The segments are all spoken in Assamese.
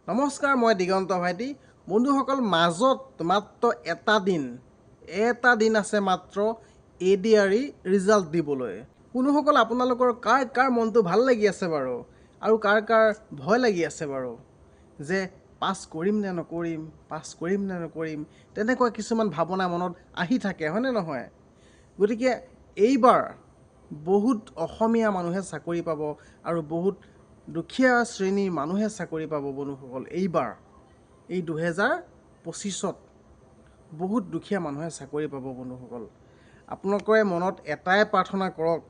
নমস্কাৰ, মই দিগন্ত ভাইটি। বন্ধুসকল, মাজত মাত্ৰ এটা দিন আছে মাত্ৰ ADRE ৰিজাল্ট দিবলৈ। বন্ধুসকল, আপোনালোকৰ কাৰ মনটো ভাল লাগি আছে বাৰু, আৰু কাৰ ভয় লাগি আছে বাৰু যে পাছ কৰিম নে নকৰিম, তেনেকুৱা কিছুমান ভাৱনা মনত আহি থাকে, হয়নে নহয়? গতিকে এইবাৰ বহুত অসমীয়া মানুহে চাকৰি পাব আৰু বহুত দুখীয়া শ্ৰেণীৰ মানুহে চাকৰি পাব। বন্ধুসকল, এইবাৰ এই 2025ত বহুত দুখীয়া মানুহে চাকৰি পাব। বন্ধুসকল, আপোনালোকে মনত এটাই প্ৰাৰ্থনা কৰক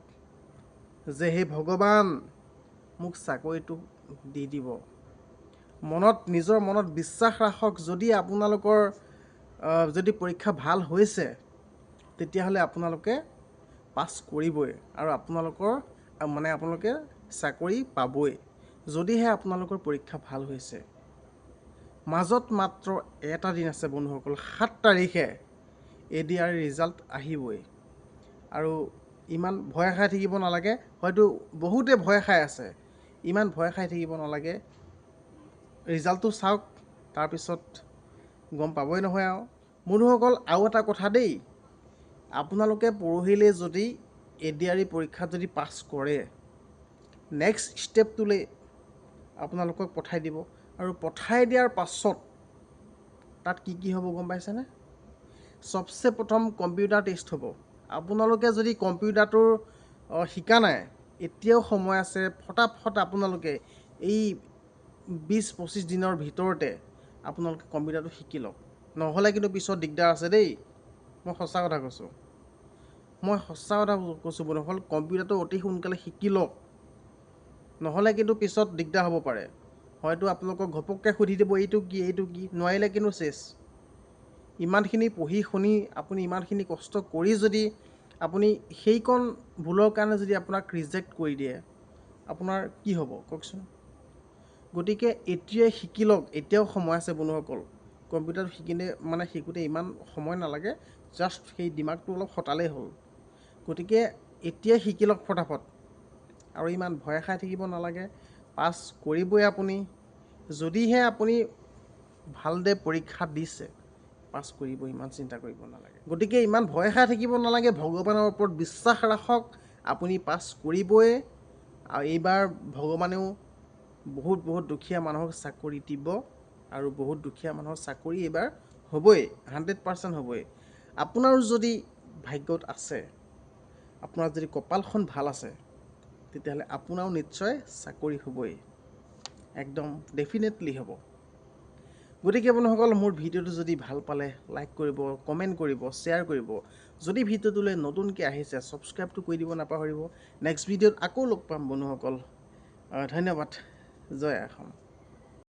যে হে ভগৱান, মোক চাকৰিটো দি দিব। নিজৰ মনত বিশ্বাস ৰাখক। যদি আপোনালোকৰ যদি পৰীক্ষা ভাল হৈছে, তেতিয়াহ'লে আপোনালোকে পাছ কৰিবই আৰু আপোনালোকে চাকৰি পাবই, যদিহে আপোনালোকৰ পৰীক্ষা ভাল হৈছে। মাজত মাত্ৰ এটা দিন আছে বন্ধুসকল, 7 তাৰিখে ADRE ৰিজাল্ট আহিবই। আৰু ইমান ভয় খাই থাকিব নালাগে। হয়তো বহুতে ভয় খাই আছে, ইমান ভয় খাই থাকিব নালাগে। ৰিজাল্টটো চাওক, তাৰপিছত গম পাবই নহয় আৰু। বন্ধুসকল, আৰু এটা কথা দেই, আপোনালোকে পৰহিলৈ যদি ADRE পৰীক্ষাত যদি পাছ কৰে, নেক্সট ষ্টেপটোলৈ আপোনালোকক পঠাই দিব। আৰু পঠাই দিয়াৰ পাছত তাত কি হ'ব গম পাইছেনে? চবচে প্ৰথম কম্পিউটাৰ টেষ্ট হ'ব। আপোনালোকে যদি কম্পিউটাৰটো শিকা নাই, এতিয়াও সময় আছে। ফটাফট আপোনালোকে এই 20-25 দিনৰ ভিতৰতে আপোনালোকে কম্পিউটাৰটো শিকি লওক, নহ'লে কিন্তু পিছত দিগদাৰ আছে দেই। মই সঁচা কথা কৈছোঁ বন্ধুসকল, কম্পিউটাৰটো অতি সোনকালে শিকি লওক, নহ'লে কিন্তু পিছত দিগদাৰ হ'ব পাৰে। হয়তো আপোনালোকক ঘপককৈ সুধি দিব এইটো কি, নোৱাৰিলে কিন্তু চেছ। ইমানখিনি পঢ়ি শুনি আপুনি ইমানখিনি কষ্ট কৰি যদি আপুনি সেইকণ ভুলৰ কাৰণে যদি আপোনাক ৰিজেক্ট কৰি দিয়ে, আপোনাৰ কি হ'ব কওকচোন? গতিকে এতিয়াই শিকি লওক, এতিয়াও সময় আছে বন্ধুসকল। কম্পিউটাৰটো শিকোঁতে ইমান সময় নালাগে, জাষ্ট সেই দিমাগটো অলপ খটালেই হ'ল। গতিকে এতিয়াই শিকি লওক ফটাফট, আৰু ইমান ভয় খাই থাকিব নালাগে। পাছ কৰিবই আপুনি, যদিহে আপুনি ভালদৰে পৰীক্ষা দিছে, পাছ কৰিব, ইমান চিন্তা কৰিব নালাগে। গতিকে ইমান ভয় খাই থাকিব নালাগে, ভগৱানৰ ওপৰত বিশ্বাস ৰাখক, আপুনি পাছ কৰিবই। আৰু এইবাৰ ভগৱানেও বহুত দুখীয়া মানুহক চাকৰি দিব, আৰু বহুত দুখীয়া মানুহৰ চাকৰি এইবাৰ হ'বই, 100% হ'বই। আপোনাৰো যদি ভাগ্যত আছে, আপোনাৰ যদি কপালখন ভাল আছে, তেতিয়াহ'লে আপোনাৰো নিশ্চয় চাকৰি হ'বই, একদম ডেফিনেটলি হ'ব। গতিকে বন্ধুসকল, মোৰ ভিডিঅ'টো যদি ভাল পালে লাইক কৰিব, কমেণ্ট কৰিব, শ্বেয়াৰ কৰিব। যদি ভিডিঅ'টোলৈ নতুনকৈ আহিছে, ছাবস্ক্ৰাইবটো কৰি দিব নাপাহৰিব। নেক্সট ভিডিঅ'ত আকৌ লগ পাম বন্ধুসকল। ধন্যবাদ। জয় অসম।